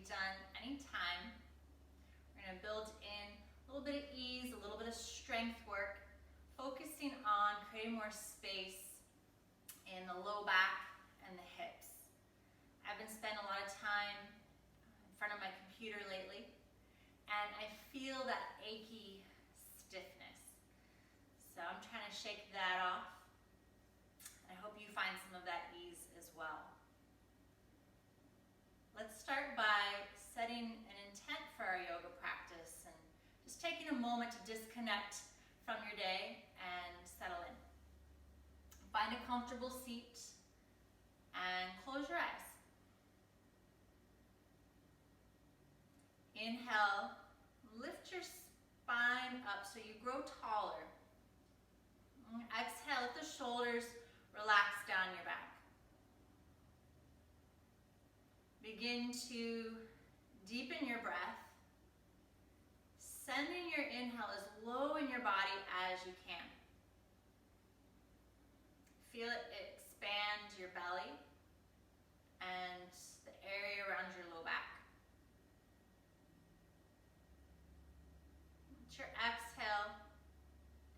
done anytime. We're going to build in a little bit of ease, a little bit of strength work, focusing on creating more space in the low back and the hips. I've been spending a lot of time in front of my computer lately, and I feel that achy stiffness. So I'm trying to shake that off. I hope you find some of that ease as well. Let's start by setting an intent for our yoga practice and just taking a moment to disconnect from your day and settle in. Find a comfortable seat and close your eyes. Inhale, lift your spine up so you grow taller. Exhale, let the shoulders relax down your back. Begin to deepen your breath, sending your inhale as low in your body as you can. Feel it expand your belly and the area around your low back. Let your exhale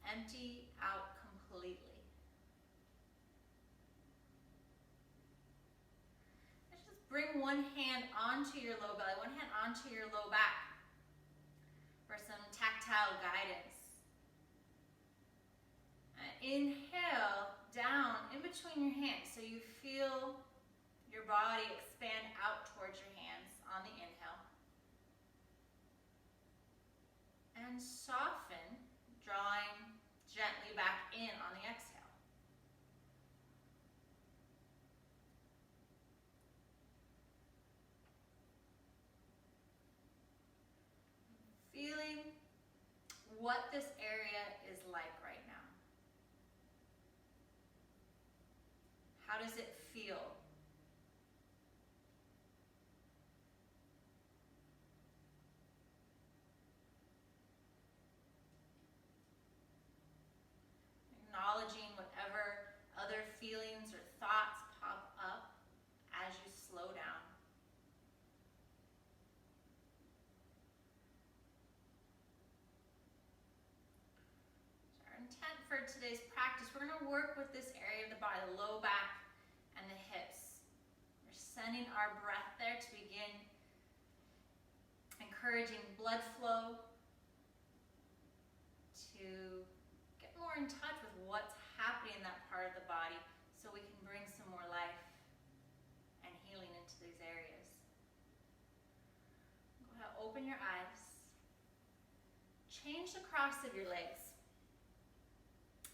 empty out completely. Let's just bring one hand onto your low belly, one hand onto your low back for some tactile guidance. Inhale down in between your hands so you feel your body expand out towards your hands on the inhale. And soften, drawing gently back in on the exhale. Feeling what this area is like right now. How does it feel? Acknowledging whatever other feelings or thoughts pop up as you slow down. So our intent for today's practice, we're going to work with this area of the body, the low back and the hips. We're sending our breath there to begin encouraging blood flow, to get more in touch with what's happening in that part of the body so we can bring some more life and healing into these areas. Go ahead, open your eyes. Change the cross of your legs.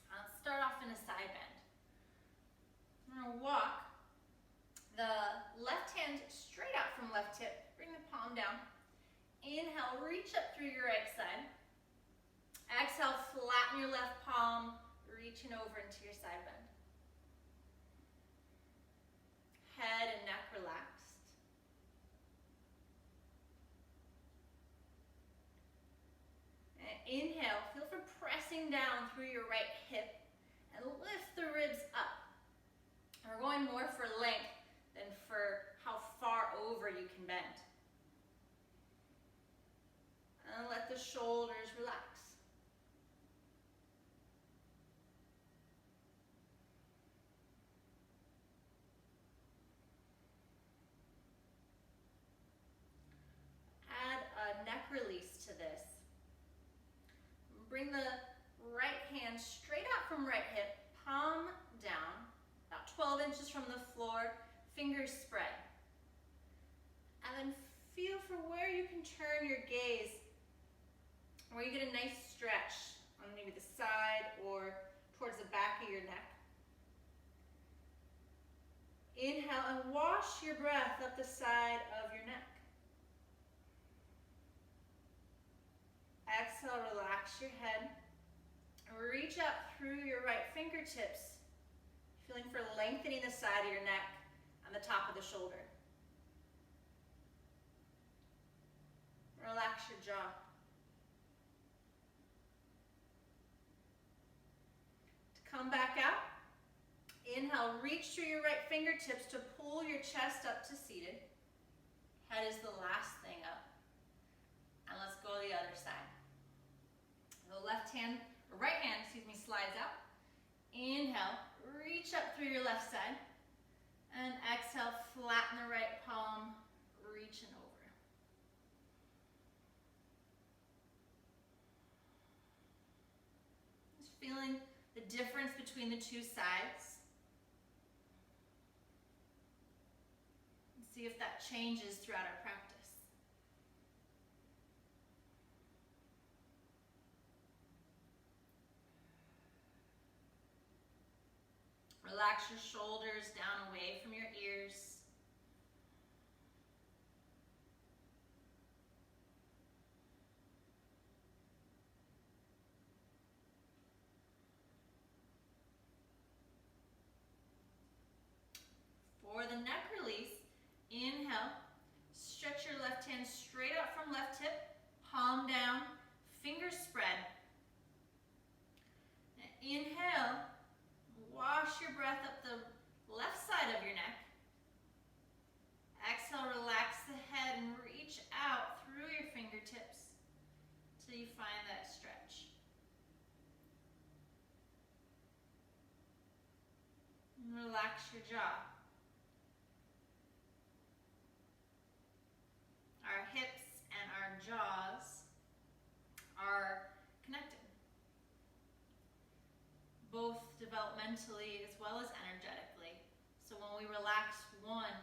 Let's start off in a side bend. I'm going to walk the left hand straight out from left hip. Bring the palm down. Inhale, reach up through your right side. Exhale, flatten your left palm, reaching over into your side bend. Head and neck relaxed. And inhale, feel for pressing down through your right hip and lift the ribs up. And we're going more for length than for how far over you can bend. And let the shoulders relax. Add a neck release to this. Bring the right hand straight out from right hip, palm down, about 12 inches from the floor, fingers spread. And then feel for where you can turn your gaze, where you get a nice stretch on maybe the side or towards the back of your neck. Inhale and wash your breath up the side of your neck. Exhale, relax your head. Reach up through your right fingertips, feeling for lengthening the side of your neck and the top of the shoulder. Relax your jaw. To come back out, inhale, reach through your right fingertips to pull your chest up to seated. Head is the last thing up. And let's go the other side. The right hand, slides out. Inhale, reach up through your left side. And exhale, flatten the right palm, reaching over. Just feeling the difference between the two sides. And see if that changes throughout our practice. Relax your shoulders down away from your ears. For the neck release, inhale, stretch your left hand straight up from left hip, palm down, fingers spread. And inhale, wash your breath up the left side of your neck. Exhale, relax the head and reach out through your fingertips till you find that stretch. And relax your jaw. Our hips and our jaws are connected, both developmentally as well as energetically. So when we relax one,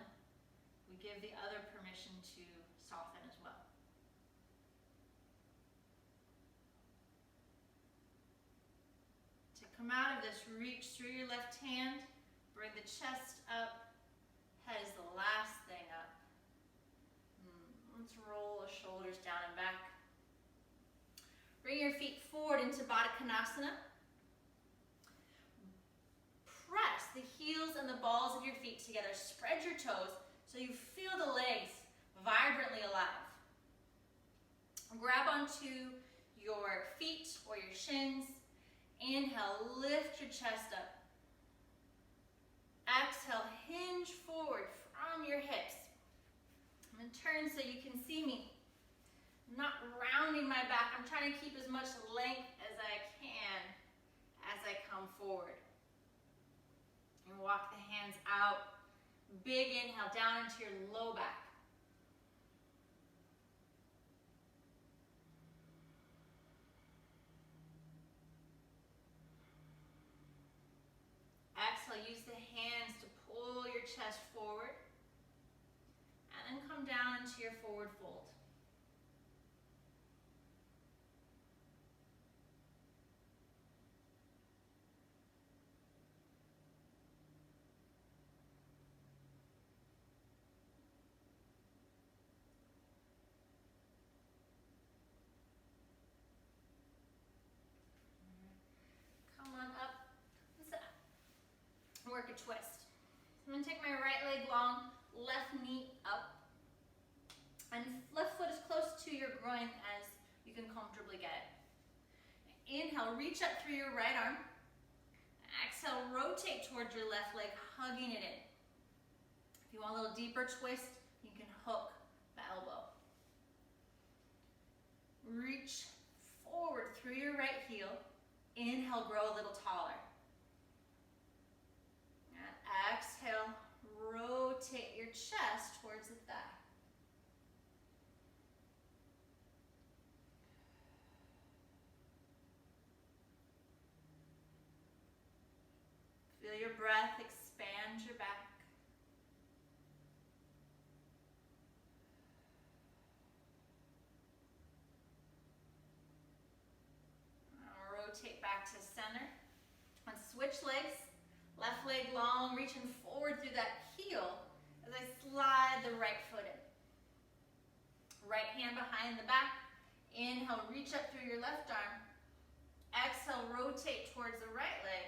we give the other permission to soften as well. To come out of this, reach through your left hand, bring the chest up, head is the last thing up. Let's roll the shoulders down and back. Bring your feet forward into Baddha Konasana. Press the heels and the balls of your feet together. Spread your toes so you feel the legs vibrantly alive. Grab onto your feet or your shins. Inhale, lift your chest up. Exhale, hinge forward from your hips. I'm going to turn so you can see me. I'm not rounding my back. I'm trying to keep as much length as I can as I come forward. And walk the hands out. Big inhale down into your low back. Exhale, use the hands to pull your chest forward. And then come down into your forward fold. Come on up. Let's work a twist. I'm going to take my right leg long, left knee up. And left foot as close to your groin as you can comfortably get it. Inhale, reach up through your right arm. Exhale, rotate towards your left leg, hugging it in. If you want a little deeper twist, you can hook the elbow. Reach forward through your right heel. Inhale, grow a little taller. And exhale, rotate your chest towards the thigh. Feel your breath expand your back. Rotate back to center. And switch legs. Left leg long, reaching forward through that heel as I slide the right foot in. Right hand behind the back. Inhale, reach up through your left arm. Exhale, rotate towards the right leg.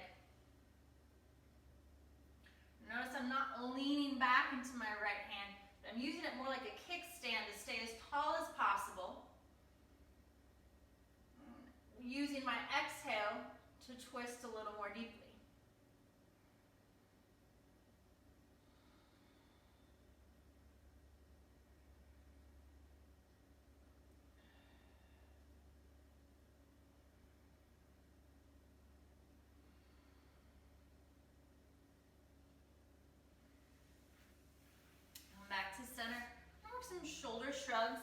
Notice I'm not leaning back into my right hand, but I'm using it more like a kickstand to stay as tall as possible. Using my exhale to twist a little more deeply. some shoulder shrugs.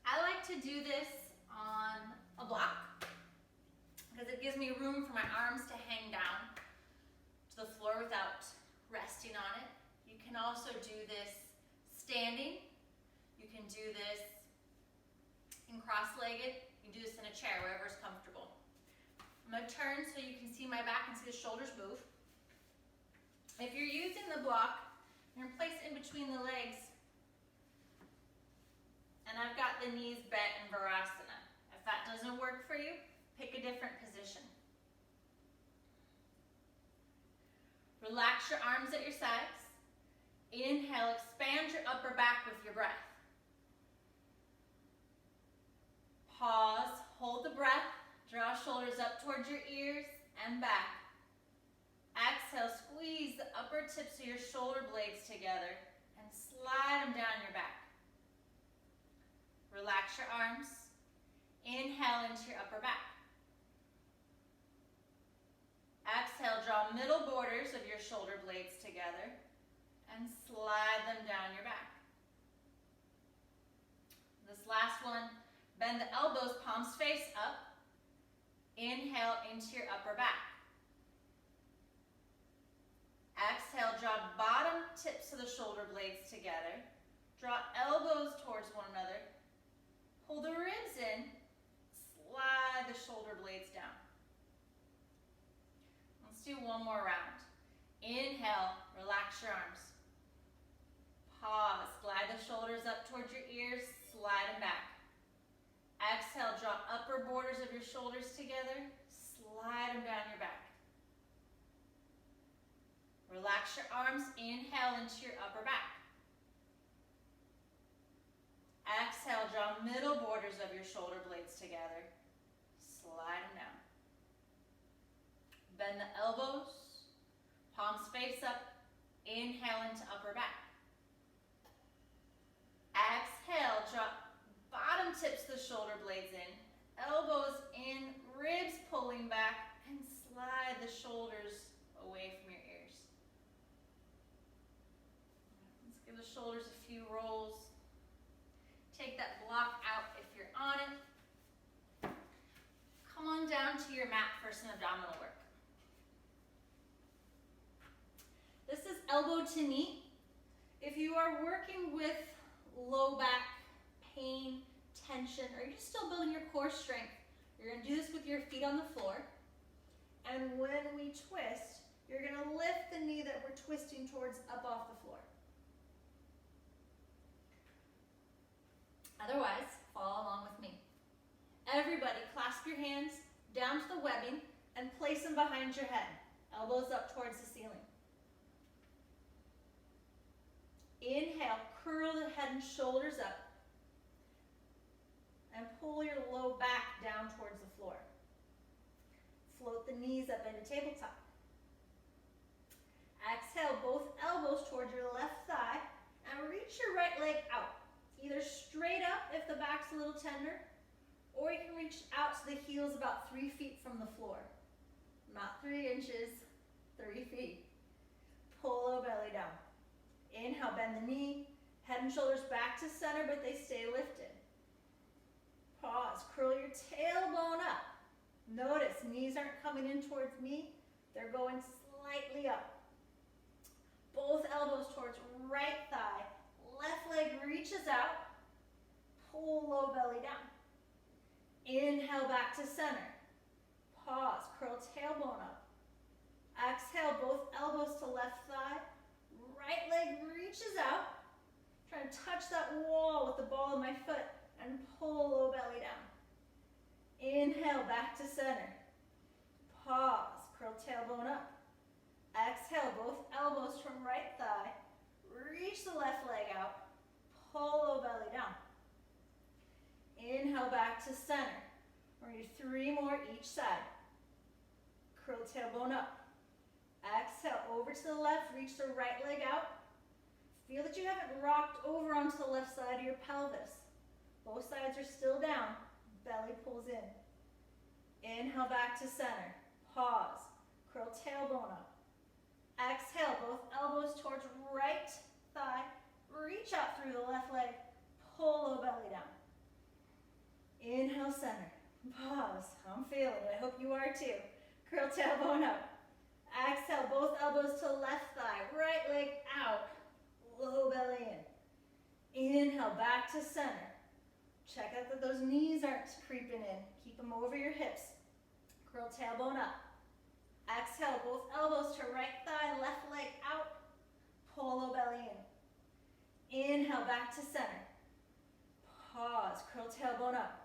I like to do this on a block because it gives me room for my arms to hang down to the floor without resting on it. You can also do this standing. You can do this in cross-legged. You can do this in a chair, wherever is comfortable. I'm going to turn so you can see my back and see the shoulders move. If you're using the block, you're going to place it in between the legs. And I've got the knees bent in Virasana. If that doesn't work for you, pick a different position. Relax your arms at your sides. Inhale, expand your upper back with your breath. Pause, hold the breath, draw shoulders up towards your ears and back. Exhale, squeeze the upper tips of your shoulder blades together and slide them down your back. Relax your arms. Inhale into your upper back. Exhale, draw middle borders of your shoulder blades together and slide them down your back. This last one, bend the elbows, palms face up. Inhale into your upper back. Exhale, draw bottom tips of the shoulder blades together. Draw elbows towards one another. Pull the ribs in. Slide the shoulder blades down. Let's do one more round. Inhale, relax your arms. Pause, glide the shoulders up towards your ears, slide them back. Exhale, draw upper borders of your shoulders together, slide them down your back. Relax your arms, inhale into your upper back. Exhale, draw middle borders of your shoulder blades together. Slide them down. Bend the elbows, palms face up, inhale into upper back. Exhale, draw bottom tips of the shoulder blades in, elbows in, ribs pulling back, and slide the shoulders away from your ears. Let's give the shoulders a few rolls. Take that block out if you're on it. Come on down to your mat for some abdominal work. This is elbow to knee. If you are working with low back pain, tension, or you're just still building your core strength, you're going to do this with your feet on the floor. And when we twist, you're going to lift the knee that we're twisting towards up off the floor. Otherwise, follow along with me. Everybody, clasp your hands down to the webbing and place them behind your head. Elbows up towards the ceiling. Inhale, curl the head and shoulders up. And pull your low back down towards the floor. Float the knees up into tabletop. Exhale, both elbows towards your left thigh and reach your right leg out. Either straight up if the back's a little tender, or you can reach out to the heels about 3 feet from the floor. Not 3 inches, 3 feet. Pull low belly down. Inhale, bend the knee, head and shoulders back to center, but they stay lifted. Pause, curl your tailbone up. Notice knees aren't coming in towards me, they're going slightly up. Both elbows towards right thigh, left leg reaches out, pull low belly down. Inhale back to center. Pause, curl tailbone up. Exhale, both elbows to left thigh, right leg reaches out. Trying to touch that wall with the ball of my foot and pull low belly down. Inhale, back to center. Pause, curl tailbone up. Exhale, both elbows from right thigh. Reach the left leg out. Pull low belly down. Inhale, back to center. We're going to do 3 more each side. Curl tailbone up. Exhale, over to the left. Reach the right leg out. Feel that you haven't rocked over onto the left side of your pelvis. Both sides are still down. Belly pulls in. Inhale, back to center. Pause. Curl tailbone up. Exhale, both elbows towards right thigh. Reach out through the left leg. pull low belly down. Inhale, center. Pause. I'm feeling it. I hope you are too. Curl tailbone up. Exhale, both elbows to left thigh. Right leg out. Low belly in. Inhale, back to center. Check out that those knees aren't creeping in. Keep them over your hips. Curl tailbone up. Exhale, both elbows to right thigh, left leg out. Pull low belly in. Inhale, back to center. Pause, curl tailbone up.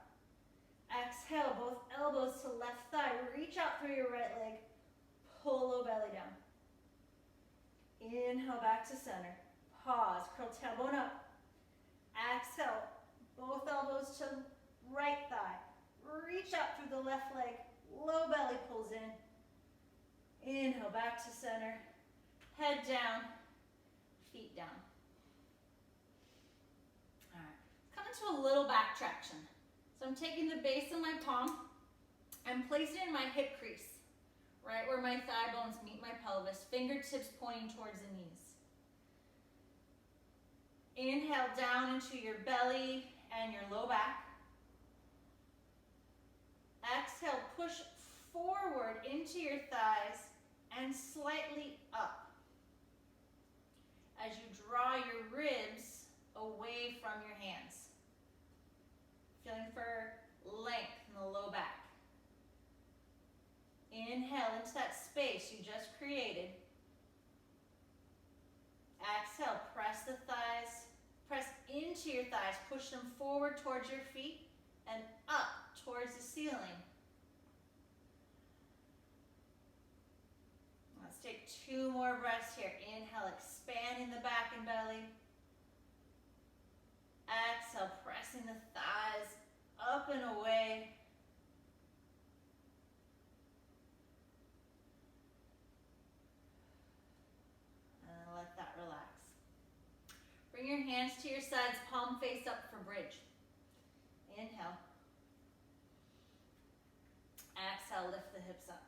Exhale, both elbows to left thigh. Reach out through your right leg. Pull low belly down. Inhale, back to center. Pause, curl tailbone up. Exhale, both elbows to right thigh. Reach out through the left leg. Low belly pulls in. Inhale, back to center. Head down, feet down. All right, come into a little back traction. So I'm taking the base of my palm and placing it in my hip crease, right where my thigh bones meet my pelvis, fingertips pointing towards the knees. Inhale down into your belly and your low back. Exhale, push forward into your thighs and slightly up as you draw your ribs away from your hands. Feeling for length in the low back. Inhale into that space you just created. Exhale, press the thighs, press into your thighs, push them forward towards your feet and up towards the ceiling. Let's take 2 more breaths here. Inhale, expanding the back and belly. Exhale, pressing the thighs up and away. And let that relax. Bring your hands to your sides, palm face up for bridge. Inhale. Exhale, lift the hips up.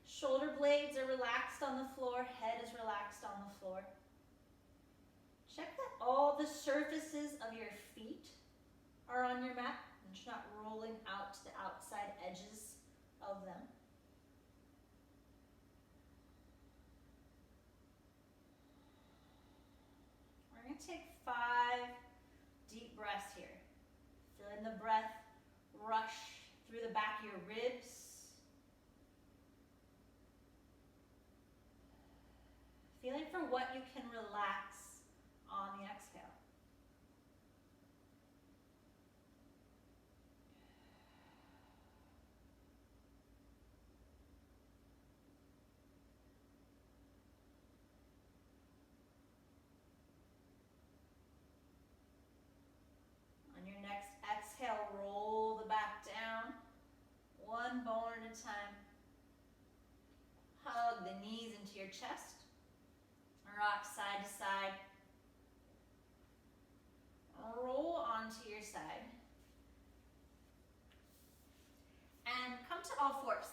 Shoulder blades are relaxed on the floor, head is relaxed on the floor. Check that all the surfaces of your feet are on your mat and you're not rolling out to the outside edges of them. We're going to take 5 deep breaths here. Feeling the breath rush through the back of your ribs. Feeling for what you can relax on the exhale. On your next exhale, roll the back down, 1 bone at a time. Hug the knees into your chest. Rock side to side. Roll onto your side. And come to all fours.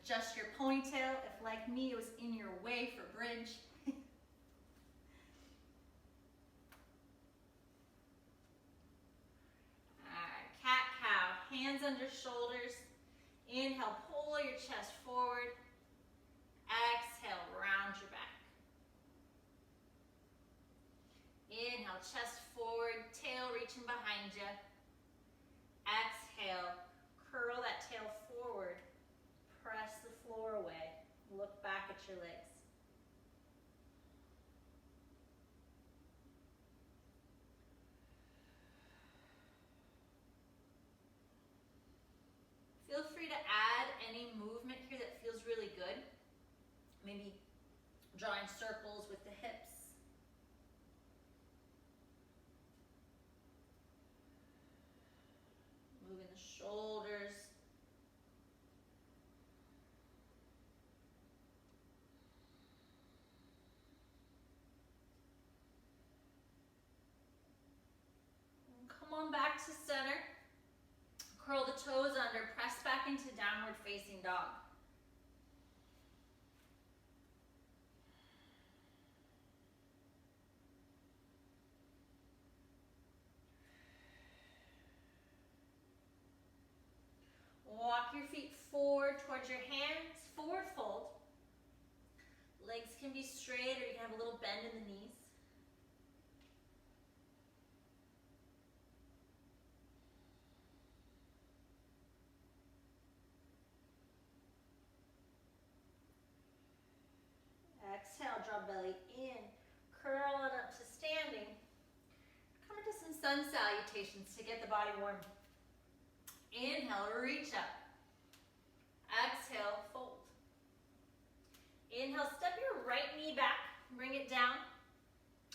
Adjust your ponytail if, like me, it was in your way for bridge. Alright, cat-cow, hands under shoulders. Inhale, pull your chest forward. Exhale, round your back. Inhale, chest forward, tail reaching behind you. Exhale, curl that tail forward. Press the floor away. Look back at your legs. Feel free to add any movement here that feels really good. Maybe drawing circles with the hips. Moving the shoulders. And come on back to center. Curl the toes under, press back into downward facing dog. Walk your feet forward towards your hands, forward fold. Legs can be straight or you can have a little bend in the knees. Exhale, draw belly in, curl on up to standing. Come into some sun salutations to get the body warm. Inhale, reach up. Exhale, fold. Inhale, step your right knee back, bring it down.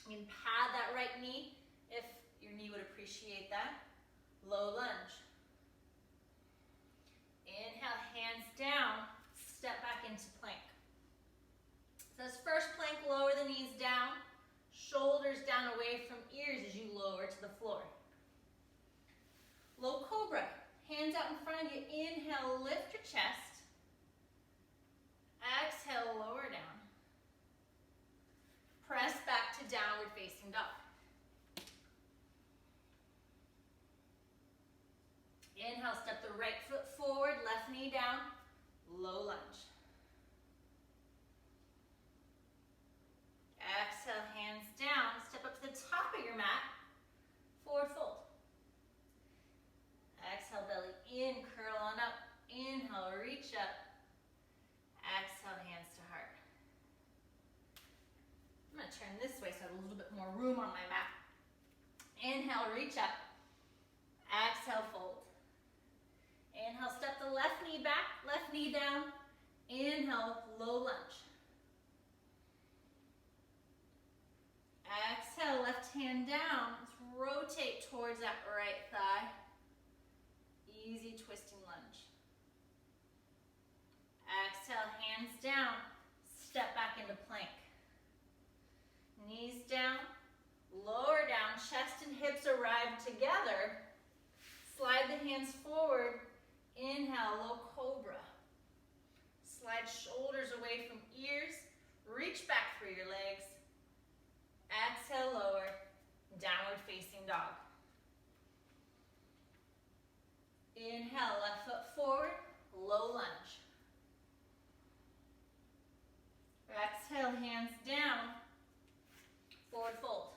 You can pad that right knee if your knee would appreciate that. Low lunge. Inhale, hands down, step back into plank. So this first plank, lower the knees down, shoulders down away from ears as you lower to the floor. Low Cobra, hands out in front of you. Inhale, lift your chest. Exhale, lower down. Press back to downward facing dog. Inhale, step the right foot forward, left knee down, low lunge. Exhale, hands down, step up to the top of your mat, forward fold. Exhale, belly in, curl on up. Inhale, reach up. Exhale, hands to heart. I'm going to turn this way so I have a little bit more room on my mat. Inhale, reach up. Exhale, fold. Inhale, step the left knee back, left knee down. Inhale, low lunge. Exhale, left hand down. Let's rotate towards that right thigh. Easy twisting lunge. Exhale, hands down. Step back into plank. Knees down, lower down, chest and hips arrive together. Slide the hands forward. Inhale, low Cobra. Slide shoulders away from ears. Reach back for your legs. Exhale, lower, downward facing dog. Inhale, left foot forward, low lunge. Exhale, hands down, forward fold.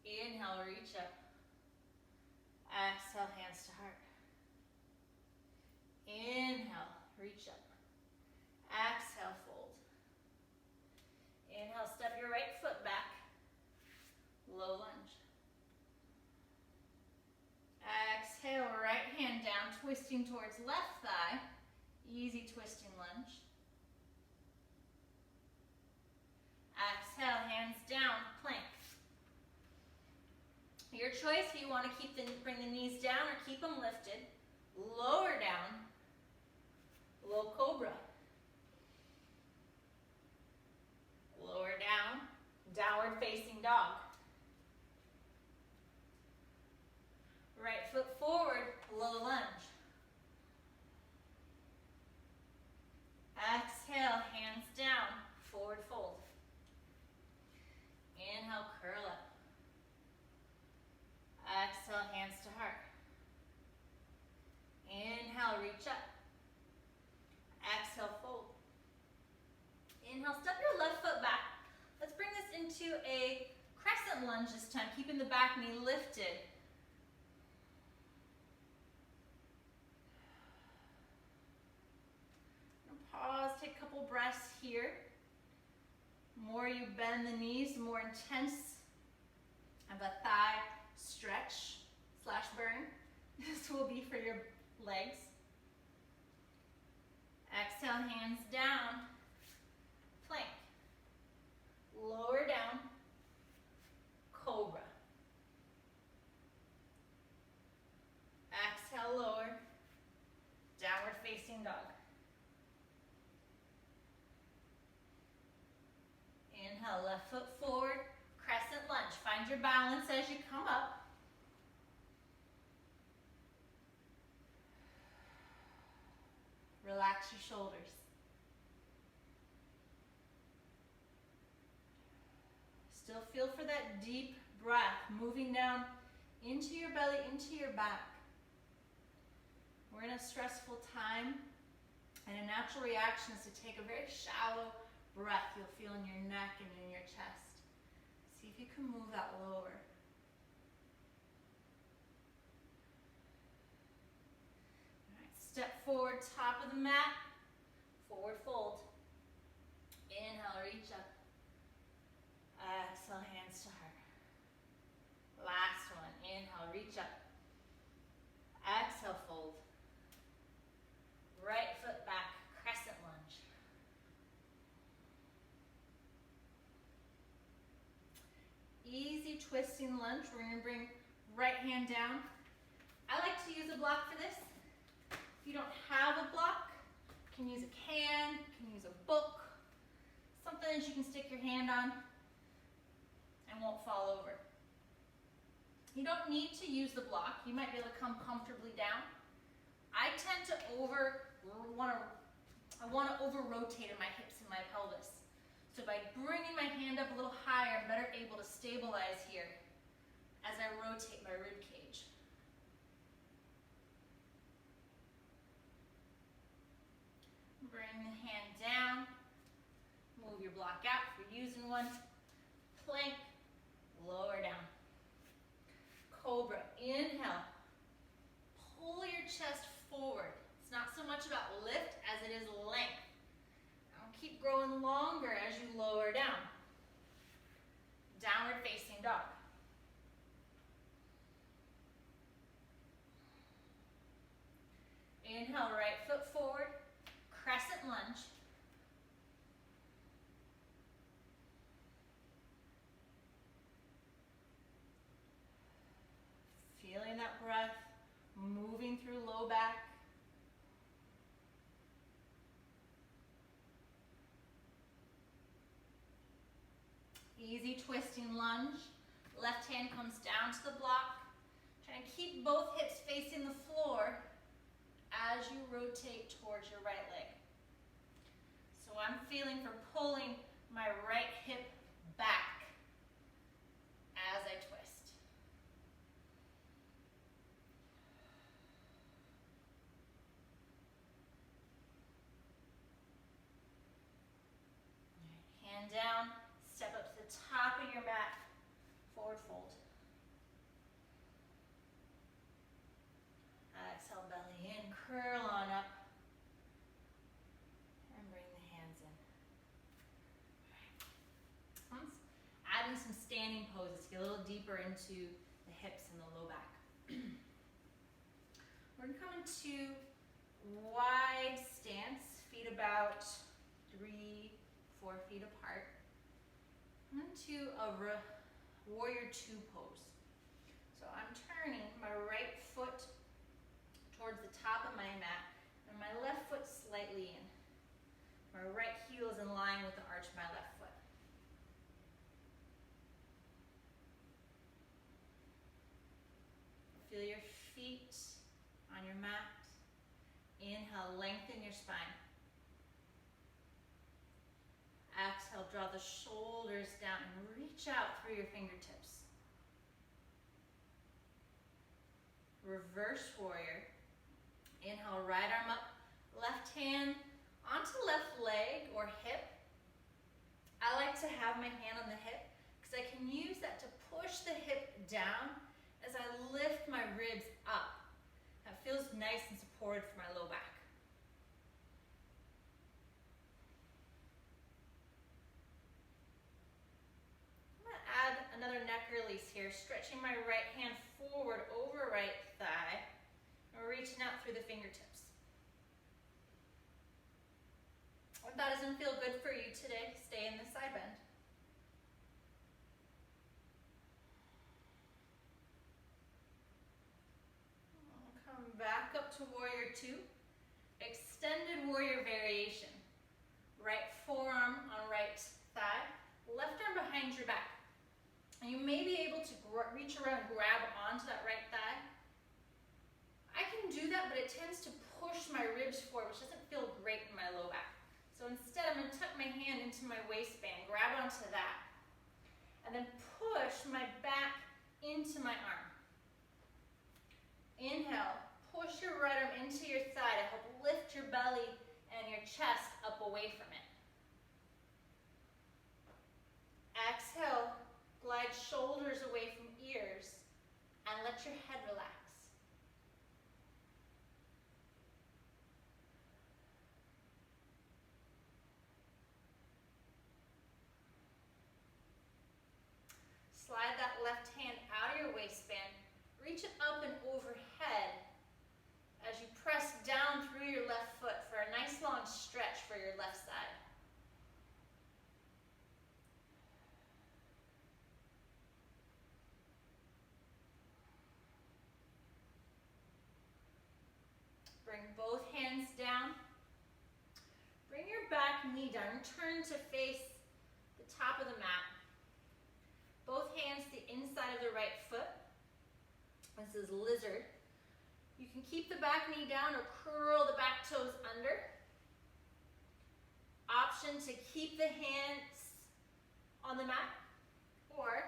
Inhale, reach up. Exhale, hands to heart. Inhale, reach up. Exhale, fold. Inhale, step your right foot back, low lunge. Exhale, right hand down, twisting towards left thigh, easy twisting lunge. Exhale, hands down, plank. Your choice if you want to bring the knees down or keep them lifted. Lower down, low Cobra. Lower down, downward facing dog. Right foot forward, low lunge. Exhale, hands down, forward fold. Inhale, curl up. Exhale, hands to heart. Inhale, reach up. Exhale, fold. Inhale, step your left foot back. Let's bring this into a crescent lunge this time, keeping the back knee lifted. Pause, take a couple breaths here. The more you bend the knees, the more intense of a thigh stretch / burn this will be for your legs. Exhale, hands down, plank. Lower down, Cobra. Exhale, lower, downward facing dog. Inhale, left foot forward, crescent lunge. Find your balance as you come up. Relax your shoulders. Still feel for that deep breath moving down into your belly, into your back. We're in a stressful time, and a natural reaction is to take a very shallow breath you'll feel in your neck and in your chest. See if you can move that lower. All right, step forward, top of the mat, forward fold. Inhale, reach up. Exhale, hands to heart. Last one, inhale, reach up. Exhale, fold. Right foot back, crescent lunge. Easy twisting lunge. We're going to bring right hand down. I like to use a block for this. If you don't have a block, you can use a can, you can use a book, something that you can stick your hand on and won't fall over. You don't need to use the block. You might be able to come comfortably down. I tend to I want to over-rotate in my hips and my pelvis. So by bringing my hand up a little higher, I'm better able to stabilize here as I rotate my rib cage. Bring the hand down. Move your block out if you're using one. Plank, lower down. Cobra, inhale. Pull your chest forward. It's not so much about lift as it is length. Now keep growing longer as you lower down. Downward facing dog. Inhale, right foot forward, crescent lunge. Feeling that breath moving through low back. Easy twisting lunge. Left hand comes down to the block. Try to keep both hips facing the floor as you rotate towards your right leg. So I'm feeling for pulling my right hip back as I twist. Hand down, step up to the top of your mat, forward fold. Exhale, belly in, curl on up, and bring the hands in. All right. Add in some standing poses, get a little deeper into the hips and the low back. We're going to come into wide stance, feet about 3-4 feet apart. Into a warrior two pose. So I'm turning my right foot towards the top of my mat and my left foot slightly in. My right heel is in line with the arch of my left foot. Feel your feet on your mat. Inhale, lengthen your spine. Exhale, draw the shoulders down and reach out through your fingertips. Reverse warrior. Inhale, right arm up, left hand onto left leg or hip. I like to have my hand on the hip because I can use that to push the hip down as I lift my ribs up. That feels nice and supported for my low back. Add another neck release here, stretching my right hand forward over right thigh, and reaching out through the fingertips. If that doesn't feel good for you today, stay in the side bend. Come back up to warrior two, extended warrior variation. Right forearm on right thigh, left arm behind your back. And you may be able to reach around and grab onto that right thigh. I can do that, but it tends to push my ribs forward, which doesn't feel great in my low back. So instead, I'm going to tuck my hand into my waistband, grab onto that, and then push my back into my arm. Inhale, push your right arm into your thigh to help lift your belly and your chest up away from it. Exhale, glide shoulders away from ears, and let your head relax. Slide that left hand out of your waistband, reach it up and overhead as you press down through your left foot for a nice long stretch for your left side. Bring both hands down. Bring your back knee down. Turn to face the top of the mat. Both hands to the inside of the right foot. This is lizard. You can keep the back knee down or curl the back toes under. Option to keep the hands on the mat, or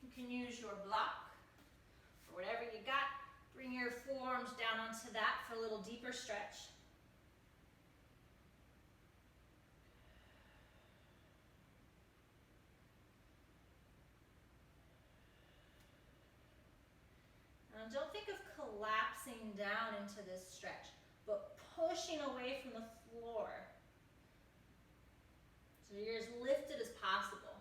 you can use your block or whatever you got. Bring your forearms down onto that for a little deeper stretch. Now don't think of collapsing down into this stretch, but pushing away from the floor so you're as lifted as possible.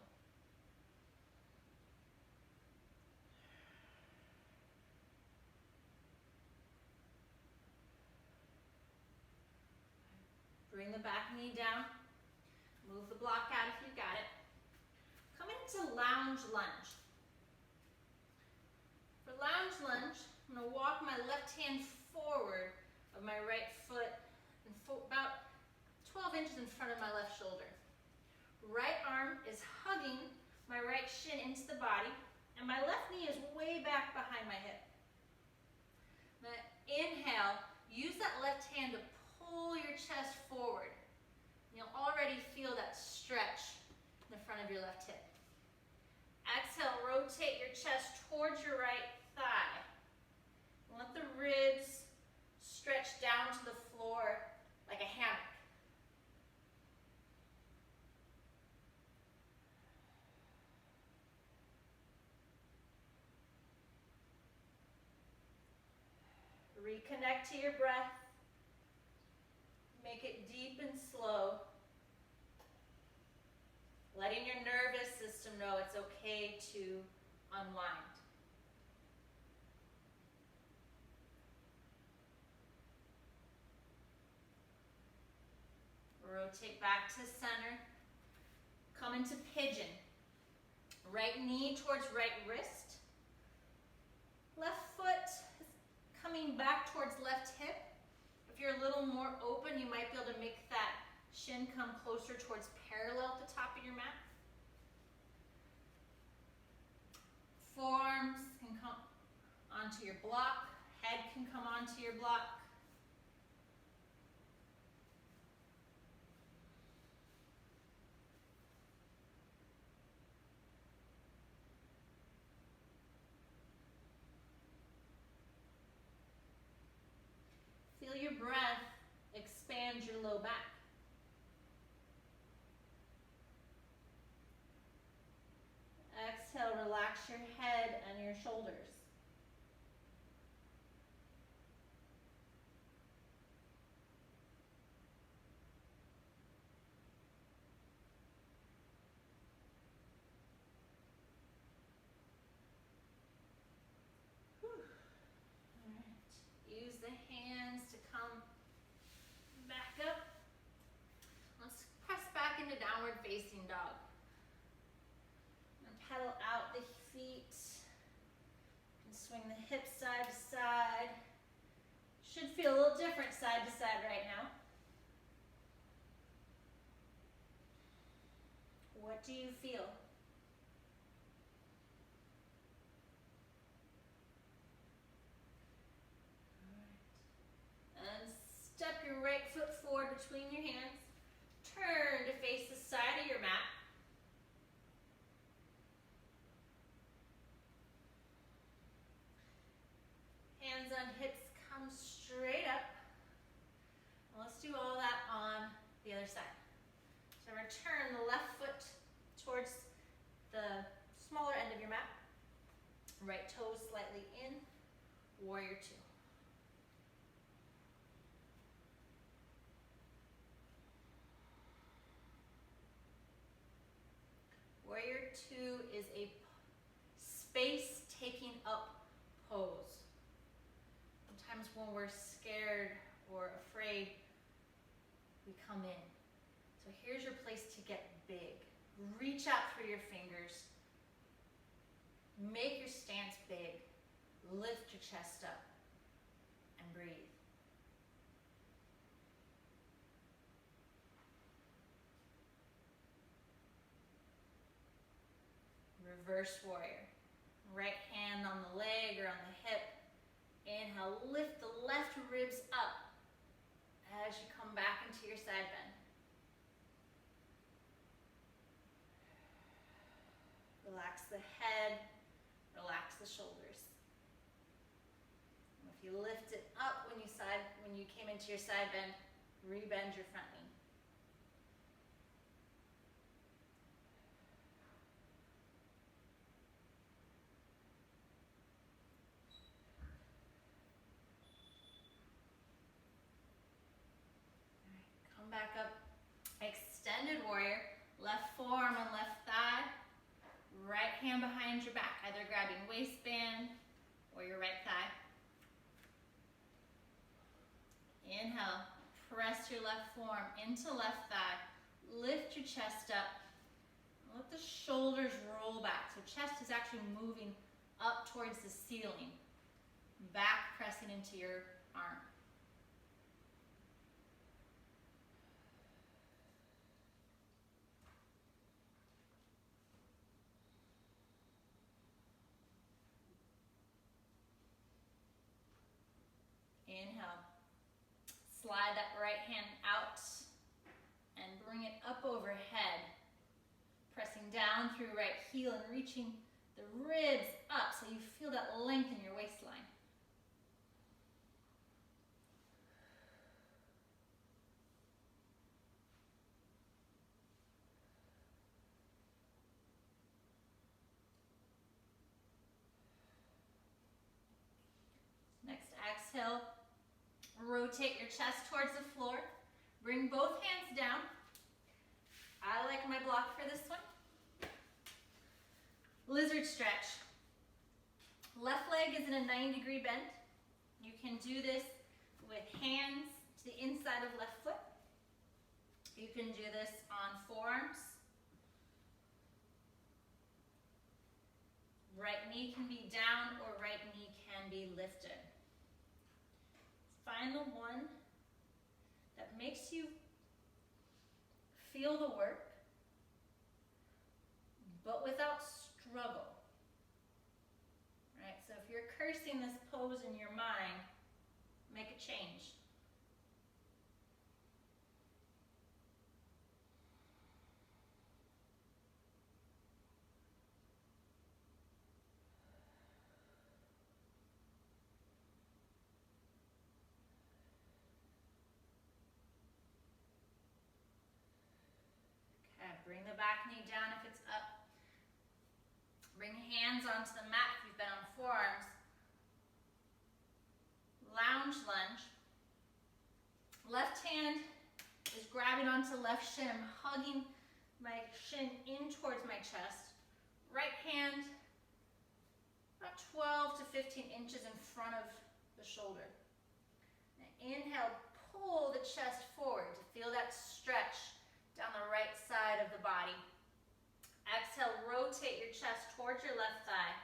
Bring the back knee down. Move the block out if you got it. Come into lounge lunge. For lounge lunge, I'm going to walk my left hand forward of my right foot and about 12 inches in front of my left shoulder. Right arm is hugging my right shin into the body, and my left knee is way back behind my hip. I'm going to inhale, use that left hand to pull your chest forward. You'll already feel that stretch in the front of your left hip. Exhale, rotate your chest towards your right thigh. Let the ribs stretch down to the floor like a hammock. Reconnect to your breath. Make it deep and slow. Letting your nervous system know it's okay to unwind. Rotate back to center. Come into pigeon. Right knee towards right wrist. Left foot is coming back towards left hip. If you're a little more open, you might be able to make that shin come closer towards parallel at the top of your mat. Forearms can come onto your block. Head can come onto your block. Feel your breath expand your low back. Exhale, relax your head and your shoulders. Whew. All right. Use the hands to come back up. Let's press back into downward facing dog. Pedal out the feet. You can swing the hips side to side. Should feel a little different side to side right now. What do you feel? Come straight up. And let's do all that on the other side. So return the left foot towards the smaller end of your mat. Right toes slightly in. Warrior two. Warrior two is a space taking up pose. Sometimes when we're scared or afraid, we come in. So here's your place to get big. Reach out through your fingers. Make your stance big. Lift your chest up and breathe. Reverse warrior. Right hand on the leg or on the hip. Inhale, lift the left ribs up as you come back into your side bend. Relax the head, relax the shoulders. And if you lift it up when you came into your side bend, rebend your front knee. Back up, extended warrior, left forearm and left thigh, right hand behind your back, either grabbing waistband or your right thigh. Inhale, press your left forearm into left thigh, lift your chest up, let the shoulders roll back. So chest is actually moving up towards the ceiling, back pressing into your arm. Inhale, slide that right hand out and bring it up overhead, pressing down through right heel and reaching the ribs up so you feel that length in your waistline. Next, exhale. Rotate your chest towards the floor. Bring both hands down. I like my block for this one. Lizard stretch. Left leg is in a 90-degree bend. You can do this with hands to the inside of left foot. You can do this on forearms. Right knee can be down or right knee can be lifted. Find the one that makes you feel the work, but without struggle. Right? So if you're cursing this pose in your mind, make a change. Bring the back knee down if it's up. Bring hands onto the mat if you've been on forearms. Lounge lunge. Left hand is grabbing onto left shin. I'm hugging my shin in towards my chest. Right hand about 12 to 15 inches in front of the shoulder. Now inhale, pull the chest forward to feel that stretch down the right side of the body. Exhale, rotate your chest towards your left thigh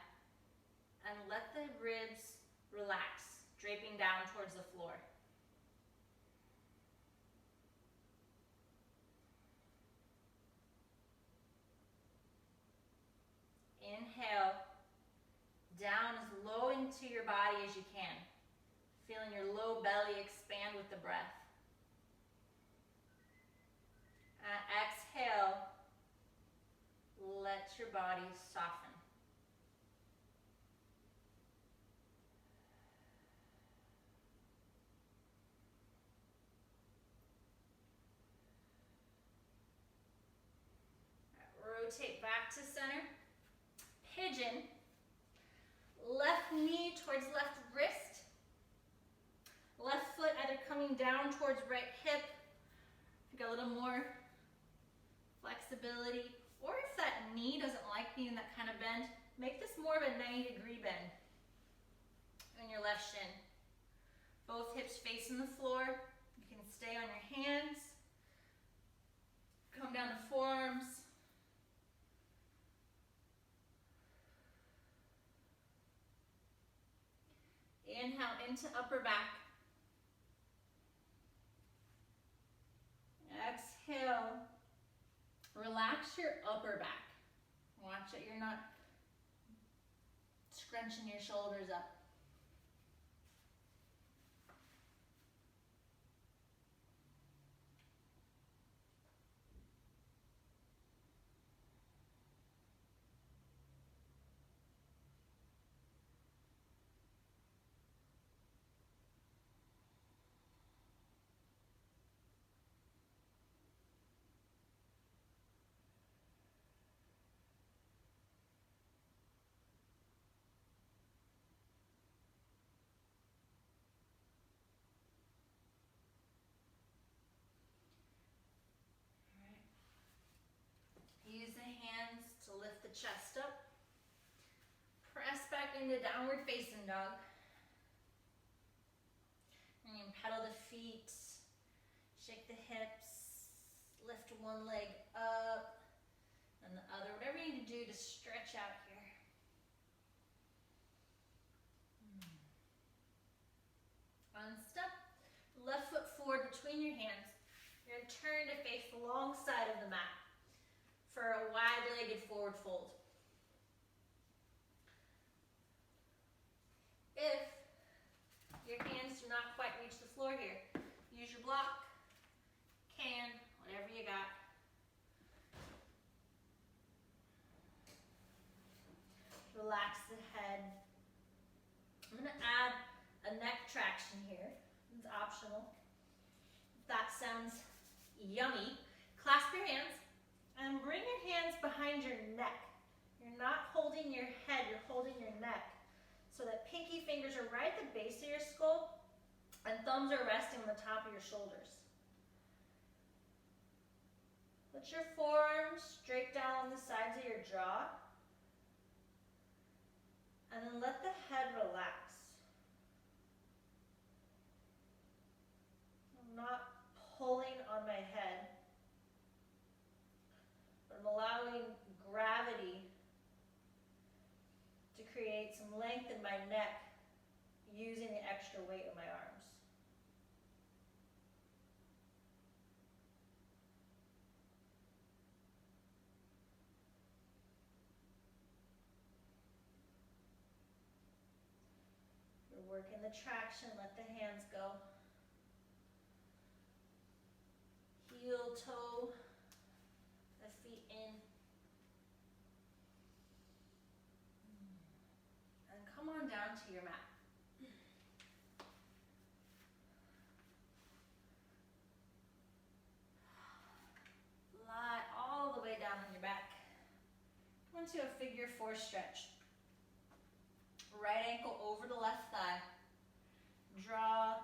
and let the ribs relax, draping down towards the floor. Inhale, down as low into your body as you can, feeling your low belly expand with the breath. Exhale, let your body soften. rotate back to center. Pigeon. Left knee towards left wrist. Left foot either coming down towards right hip. Got a little more flexibility. Or if that knee doesn't like being in that kind of bend, make this more of a 90-degree bend in your left shin. Both hips facing the floor. You can stay on your hands. Come down the forearms. Inhale into upper back. Exhale. Relax your upper back. Watch that you're not scrunching your shoulders up. Use the hands to lift the chest up. Press back into downward facing dog. And you can pedal the feet, shake the hips, lift one leg up and the other. Whatever you need to do to stretch out here. One step, left foot forward between your hands. You're going to turn to face the long side of the mat for a wide-legged forward fold. If your hands do not quite reach the floor here, use your block, can, whatever you got. Relax the head. I'm going to add a neck traction here. It's optional. If that sounds yummy, clasp your hands. And bring your hands behind your neck. You're not holding your head, you're holding your neck. So that pinky fingers are right at the base of your skull and thumbs are resting on the top of your shoulders. Let your forearms straight down on the sides of your jaw. And then let the head relax. I'm not pulling on my head. I'm allowing gravity to create some length in my neck using the extra weight of my arms. You're working the traction, let the hands go. Heel, toe, feet in. And come on down to your mat. Lie all the way down on your back. Come into a figure four stretch. Right ankle over the left thigh. Draw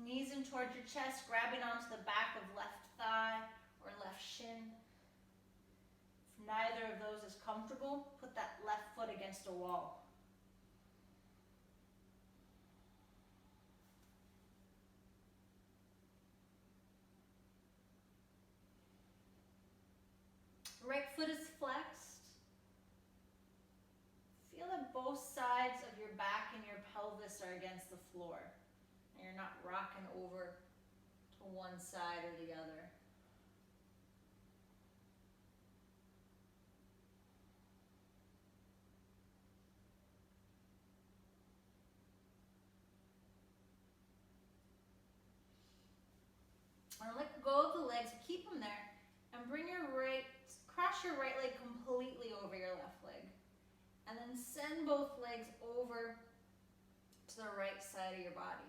knees in towards your chest, grabbing onto the back of left thigh or left shin. If neither of those is comfortable, put that left foot against a wall. Right foot is flexed. Feel that both sides of your back and your pelvis are against the floor. And you're not rocking over to one side or the other. And let go of the legs, keep them there, and cross your right leg completely over your left leg. And then send both legs over to the right side of your body.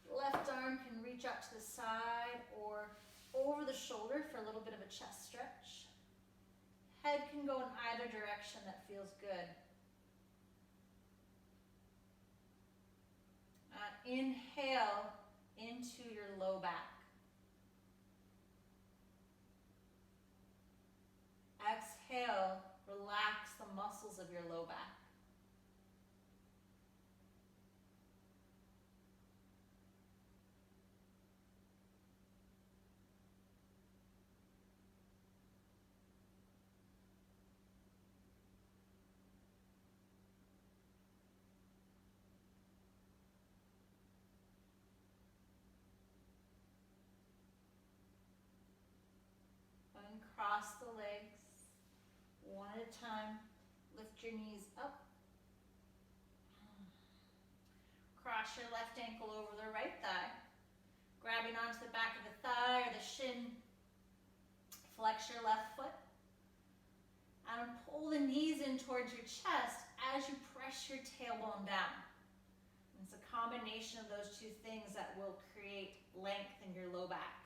Left arm can reach out to the side or over the shoulder for a little bit of a chest stretch. Head can go in either direction that feels good. Inhale into your low back. Exhale, relax the muscles of your low back. Uncross the legs, one at a time. Lift your knees up. Cross your left ankle over the right thigh. Grabbing onto the back of the thigh or the shin. Flex your left foot. And pull the knees in towards your chest as you press your tailbone down. It's a combination of those two things that will create length in your low back.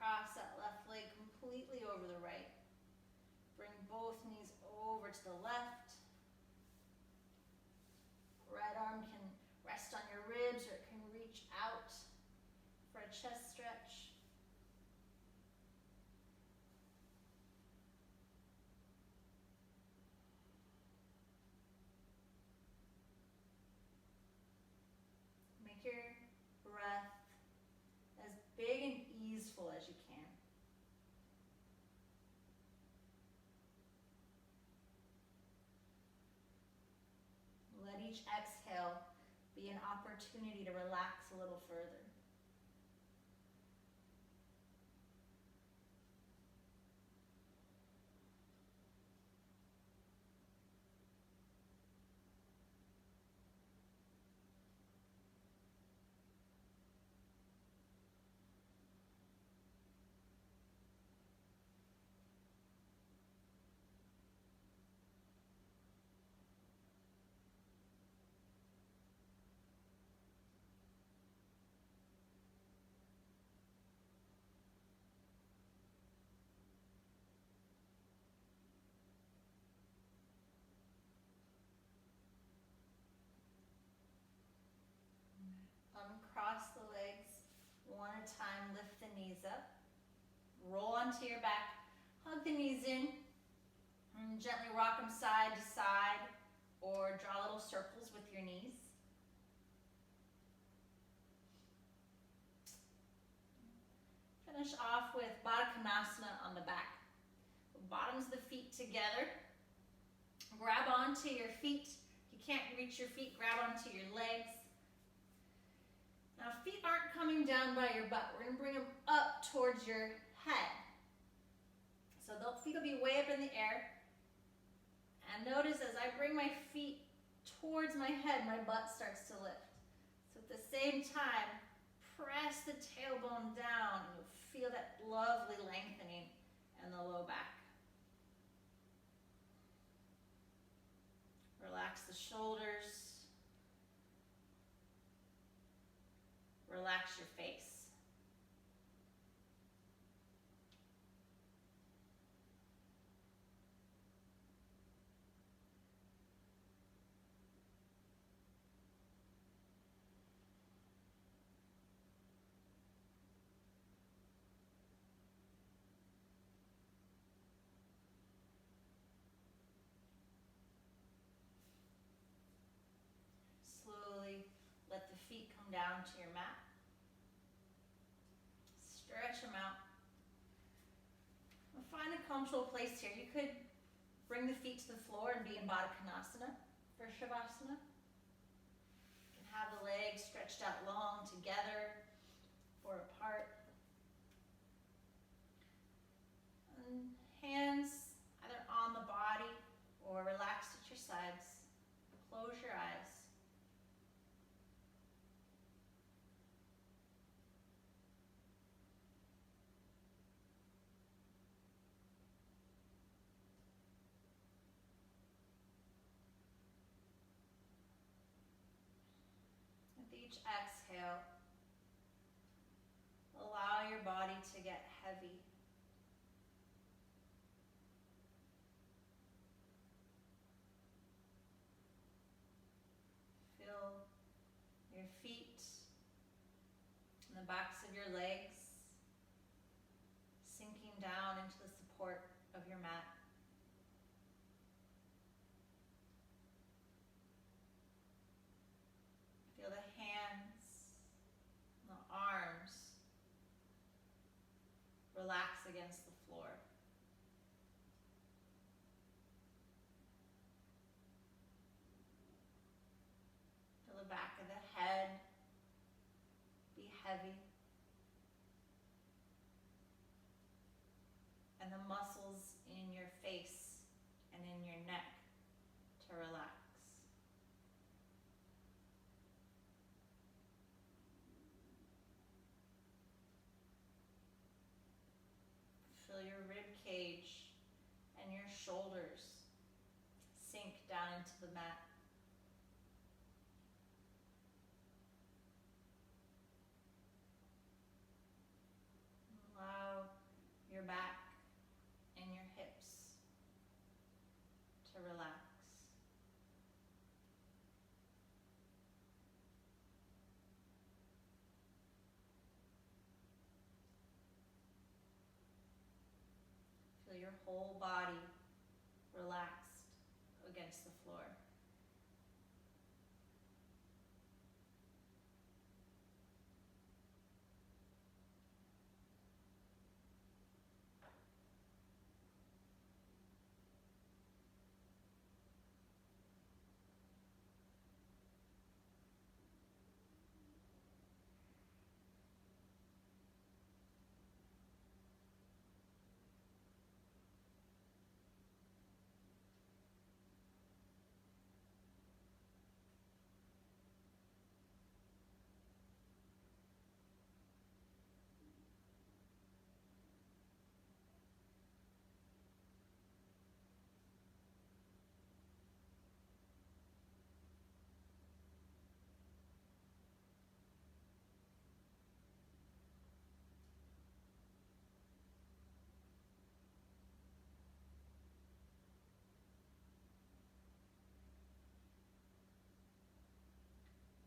Cross that left leg completely over the right. Bring both knees over to the left. Right arm can rest on your ribs or it can reach out for a chest stretch. Make your breath as big and easeful as you can. Let each exhale be an opportunity to relax a little further. Uncross the legs, one at a time, lift the knees up. Roll onto your back, hug the knees in, and gently rock them side to side, or draw little circles with your knees. Finish off with Baddha Konasana on the back. The bottoms of the feet together. Grab onto your feet. If you can't reach your feet, grab onto your legs. Now, feet aren't coming down by your butt. We're going to bring them up towards your head. So the feet will be way up in the air. And notice as I bring my feet towards my head, my butt starts to lift. So at the same time, press the tailbone down and you'll feel that lovely lengthening in the low back. Relax the shoulders. Relax your face. Slowly let the feet come down to your mat. Stretch them out. Find a comfortable place here. You could bring the feet to the floor and be in Baddha Konasana for Shavasana. You can have the legs stretched out long together or apart. And hands either on the body or relaxed at your sides. Close your eyes. With each exhale, allow your body to get heavy. Feel your feet and the backs of your legs sinking down into the support of your mat. Feel the hands and the arms relax against the floor. Feel the back of the head be heavy. And the muscles in your face and in your neck to relax. Feel your rib cage and your shoulders sink down into the mat. Allow your back and your hips to relax. Feel your whole body relaxed against the floor.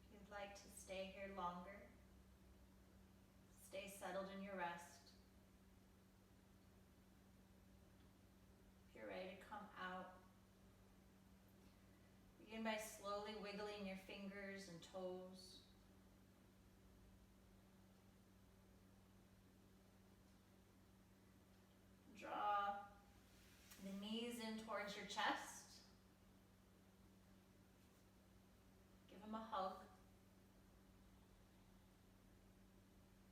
If you'd like to stay here longer, stay settled in your rest. If you're ready to come out, begin by slowly wiggling your fingers and toes. Draw the knees in towards your chest. Give them a hug.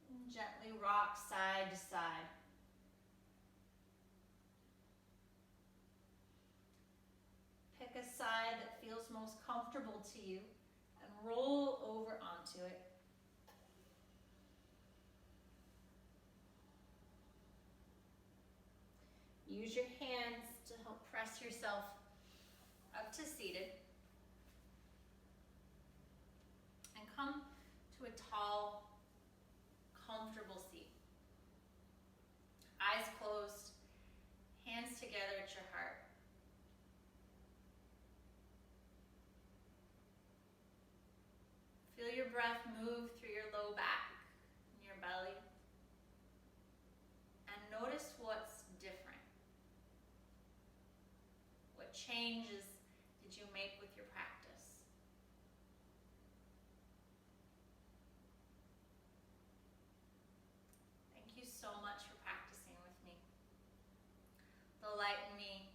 And gently rock side to side. Pick a side that feels most comfortable to you and roll over onto it. Use your hands to help press yourself up to seated. And come to a tall, comfortable seat. Eyes closed, hands together at your heart. Feel your breath move through your low back and your belly. And notice what's different. What changes did you make with your practice? Thank you so much for practicing with me. The light in me